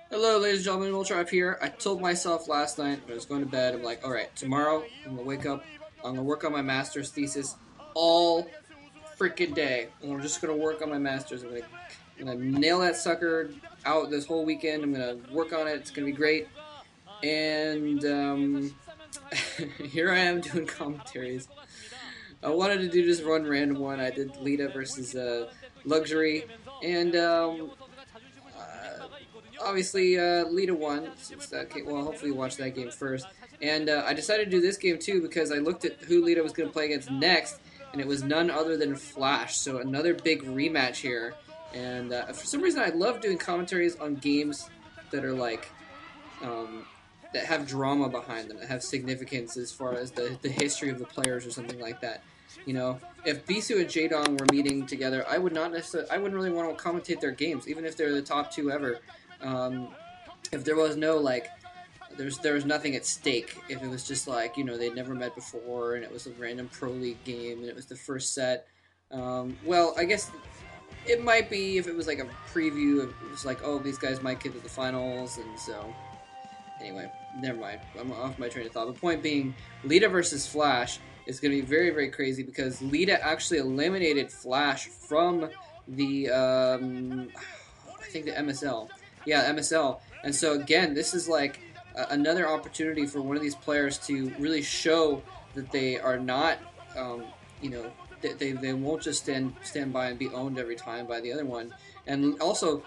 Hello, ladies and gentlemen, Ultrap here. I told myself last night when I was going to bed, I'm like, alright, tomorrow I'm going to wake up, I'm going to work on my master's thesis all freaking day. And I'm just going to work on my master's. I'm gonna nail that sucker out this whole weekend. I'm going to work on it. It's going to be great. And here I am doing commentaries. I wanted to do just one random one. I did Leta versus Luxury. And obviously, Lita won, since that came, well, hopefully you watch that game first. And I decided to do this game too because I looked at who Lita was going to play against next, and it was none other than Flash. So another big rematch here. And for some reason, I love doing commentaries on games that are like that have drama behind them, that have significance as far as the history of the players or something like that. You know, if Bisu and Jaedong were meeting together, I wouldn't really want to commentate their games, even if they're the top two ever. Um, if there was no like, there was nothing at stake. If it was just like, they'd never met before and it was a random pro league game and it was the first set. Well, I guess it might be if it was like a preview. It was like, oh, these guys might get to the finals, and so anyway, never mind. I'm off my train of thought. The point being, Lita versus Flash is going to be very, very crazy because Lita actually eliminated Flash from the, I think the MSL. Yeah, MSL. And so again, this is like another opportunity for one of these players to really show that they are not, you know, they won't just stand by and be owned every time by the other one. And also,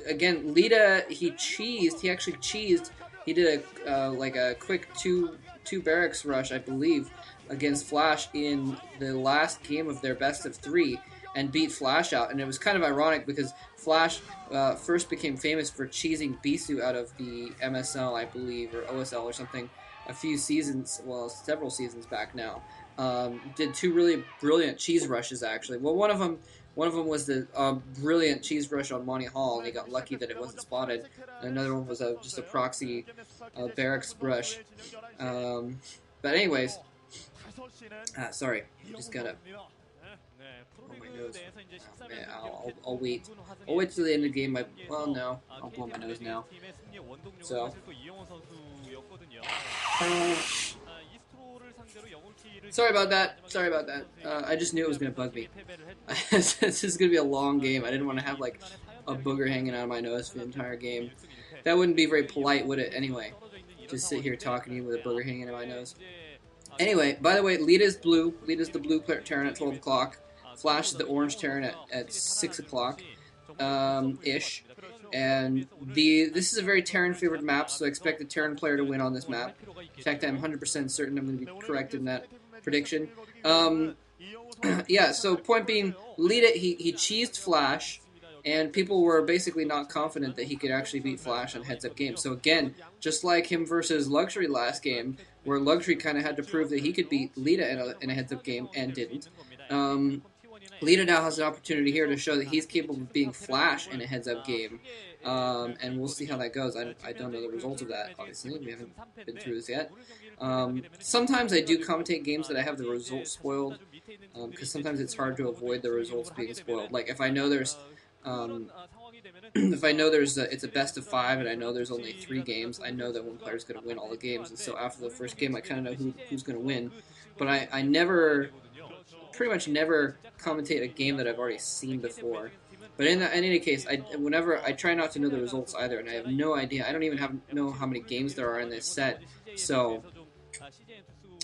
again, Lita, he actually cheesed. He did like a quick two barracks rush, I believe, against Flash in the last game of their best of three, and beat Flash out. And it was kind of ironic because Flash first became famous for cheesing Bisu out of the MSL, I believe, or OSL or something, a few seasons, well, several seasons back now. Did two really brilliant cheese rushes, actually. Well, one of them was the brilliant cheese rush on Monty Hall, and he got lucky that it wasn't spotted. And another one was just a proxy barracks rush. But anyways, sorry, I just gotta blow my nose. Oh, man, I'll wait. I'll wait till the end of the game. Well, no, I'll blow my nose now. So. Sorry about that. I just knew it was going to bug me. This is going to be a long game. I didn't want to have, like, a booger hanging out of my nose for the entire game. That wouldn't be very polite, would it, anyway? Just sit here talking to you with a booger hanging out of my nose. Anyway, by the way, Lita's blue. Lita's the blue Terran at 12 o'clock. Flash is the orange Terran at 6 o'clock, ish. And this is a very Terran-favored map, so I expect the Terran player to win on this map. In fact, I'm 100% certain I'm going to be correct in that prediction. Yeah, so point being, Lita, he cheesed Flash, and people were basically not confident that he could actually beat Flash on heads-up games. So again, just like him versus Luxury last game, where Luxury kind of had to prove that he could beat Lita in a heads-up game and didn't. Lita now has an opportunity here to show that he's capable of being Flash in a heads-up game, and we'll see how that goes. I don't know the results of that, obviously. We haven't been through this yet. Sometimes I do commentate games that I have the results spoiled, because sometimes it's hard to avoid the results being spoiled. Like, if I know there's... it's a best of 5 and I know there's only 3 games, I know that one player's going to win all the games, and so after the first game I kind of know who's going to win. But I pretty much never commentate a game that I've already seen before. But in any case, whenever I try not to know the results either, and I have no idea. I don't even know how many games there are in this set, so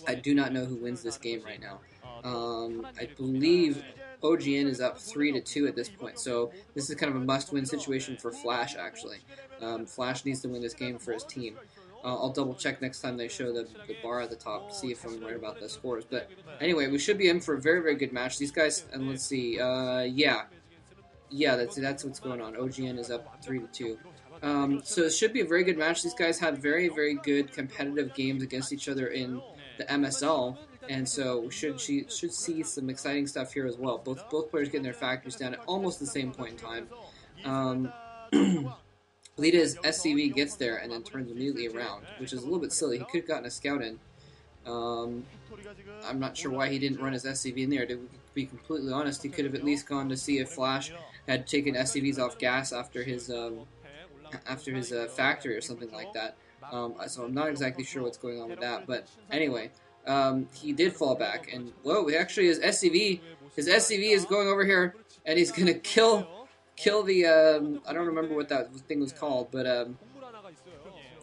I do not know who wins this game right now. I believe OGN is up 3-2 at this point, so this is kind of a must-win situation for Flash, actually. Flash needs to win this game for his team. I'll double-check next time they show the bar at the top to see if I'm right about the scores. But anyway, we should be in for a very, very good match. These guys, and let's see, yeah, that's what's going on. OGN is up 3-2. So it should be a very good match. These guys had very, very good competitive games against each other in the MSL. And so we should see some exciting stuff here as well. Both players getting their factories down at almost the same point in time. Lita's SCV gets there and then turns immediately around, which is a little bit silly. He could have gotten a scout in. I'm not sure why he didn't run his SCV in there. To be completely honest, he could have at least gone to see if Flash had taken SCVs off gas after his after his factory or something like that. So I'm not exactly sure what's going on with that. But anyway, he did fall back, and whoa, actually his SCV is going over here, and he's gonna kill the I don't remember what that thing was called, but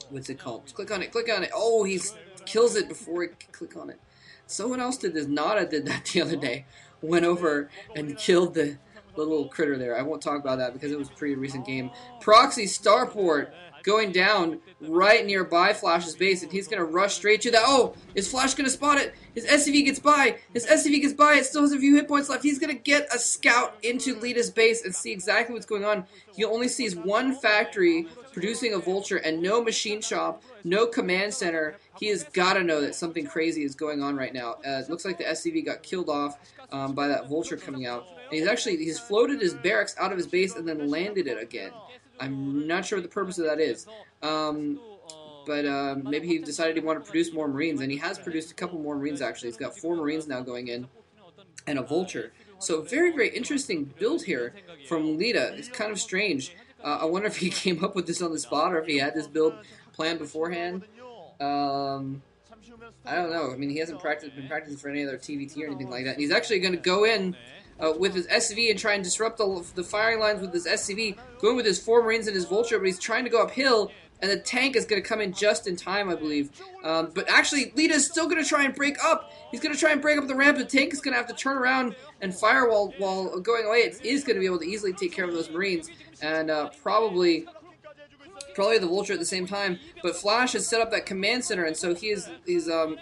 what's it called? Click on it, click on it. Oh, he kills it before he can click on it. Someone else did this. Nada did that the other day. Went over and killed the little critter there. I won't talk about that because it was a pretty recent game. Proxy Starport going down right nearby Flash's base, and he's going to rush straight to that. Oh, is Flash going to spot it? His SCV gets by. His SCV gets by. It still has a few hit points left. He's going to get a scout into Leta's base and see exactly what's going on. He only sees one factory producing a vulture and no machine shop, no command center. He has got to know that something crazy is going on right now. It looks like the SCV got killed off by that vulture coming out. And he's floated his barracks out of his base and then landed it again. I'm not sure what the purpose of that is. But maybe he decided he wanted to produce more Marines, and he has produced a couple more Marines actually. He's got 4 Marines now going in, and a vulture. So very, very interesting build here from Leta. It's kind of strange. I wonder if he came up with this on the spot or if he had this build planned beforehand. I don't know. I mean, he hasn't been practicing for any other TVT or anything like that. And he's actually going to go in with his SCV and try and disrupt the firing lines with his SCV, going with his 4 Marines and his vulture, but he's trying to go uphill, and the tank is going to come in just in time, I believe. But actually, Leta is still going to try and break up. He's going to try and break up the ramp. The tank is going to have to turn around and fire while going away. It is going to be able to easily take care of those Marines, and probably the vulture at the same time. But Flash has set up that command center, and so he doesn't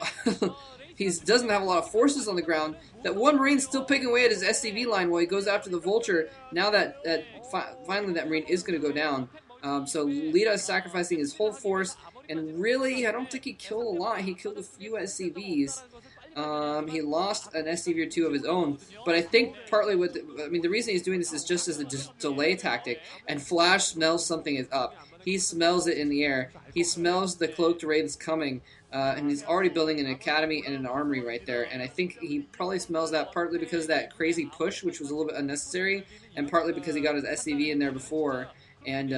have a lot of forces on the ground. That one Marine's still picking away at his SCV line while he goes after the vulture. Now that finally that Marine is going to go down. So Leta is sacrificing his whole force, and really, I don't think he killed a lot. He killed a few SCVs. He lost an SCV or 2 of his own, but I think partly the reason he's doing this is just as a delay tactic, and Flash smells something is up. He smells it in the air. He smells the cloaked raids coming, and he's already building an academy and an armory right there, and I think he probably smells that partly because of that crazy push, which was a little bit unnecessary, and partly because he got his SCV in there before, and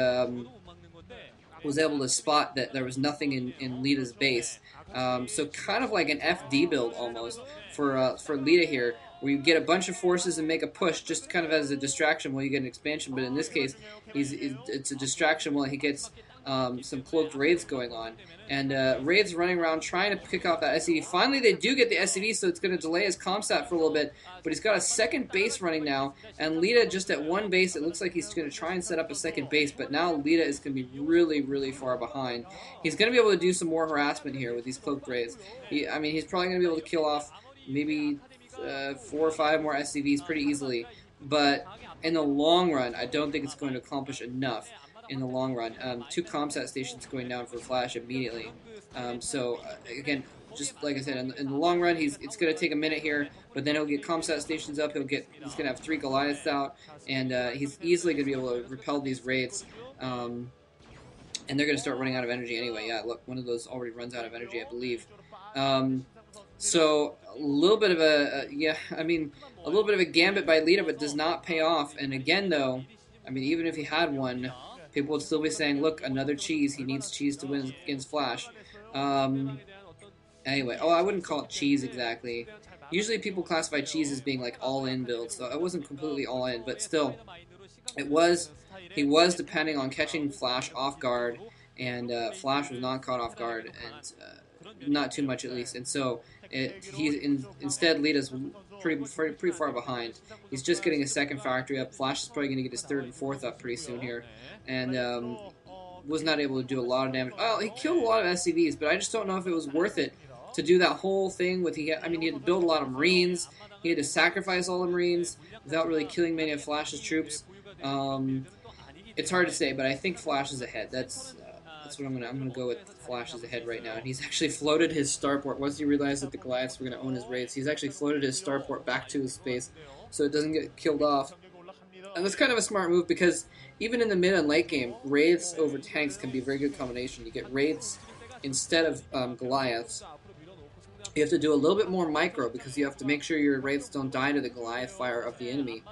was able to spot that there was nothing in Leta's base. So kind of like an FD build almost for Leta here, where you get a bunch of forces and make a push just kind of as a distraction while you get an expansion. But in this case, it's a distraction while he gets some cloaked raids going on. And raids running around trying to pick off that SCV. Finally, they do get the SCV, so it's going to delay his comsat for a little bit. But he's got a second base running now. And Leta just at one base, it looks like he's going to try and set up a second base. But now Leta is going to be really, really far behind. He's going to be able to do some more harassment here with these cloaked raids. He's probably going to be able to kill off maybe 4 or 5 more SCVs pretty easily. But in the long run, I don't think it's going to accomplish enough. In the long run, 2 comsat stations going down for Flash immediately. Again, just like I said, in the long run, it's going to take a minute here, but then he'll get comsat stations up. He's going to have 3 Goliaths out, and he's easily going to be able to repel these raids. And they're going to start running out of energy anyway. Yeah, look, one of those already runs out of energy, I believe. So a little bit of a little bit of a gambit by Leta, but does not pay off. And again, though, even if he had one, people would still be saying, look, another cheese. He needs cheese to win against Flash. Anyway, I wouldn't call it cheese exactly. Usually people classify cheese as being like all-in builds, so I wasn't completely all-in, but still, he was depending on catching Flash off guard, and Flash was not caught off guard, and not too much at least, and so instead Leta's pretty far behind. He's just getting his second factory up. Flash is probably going to get his 3rd and 4th up pretty soon here, and was not able to do a lot of damage. Well, he killed a lot of SCVs, but I just don't know if it was worth it to do that whole thing with he had to build a lot of Marines. He had to sacrifice all the Marines without really killing many of Flash's troops. It's hard to say, but I think Flash is ahead. That's what I'm gonna go with. Flash is ahead right now, and he's actually floated his starport. Once he realized that the Goliaths were gonna own his raids, he's actually floated his starport back to his space so it doesn't get killed off. And that's kind of a smart move because even in the mid and late game, raids over tanks can be a very good combination. You get raids instead of Goliaths. You have to do a little bit more micro because you have to make sure your raids don't die to the Goliath fire of the enemy.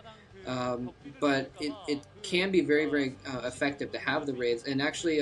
but it can be very, very effective to have the raids. And actually,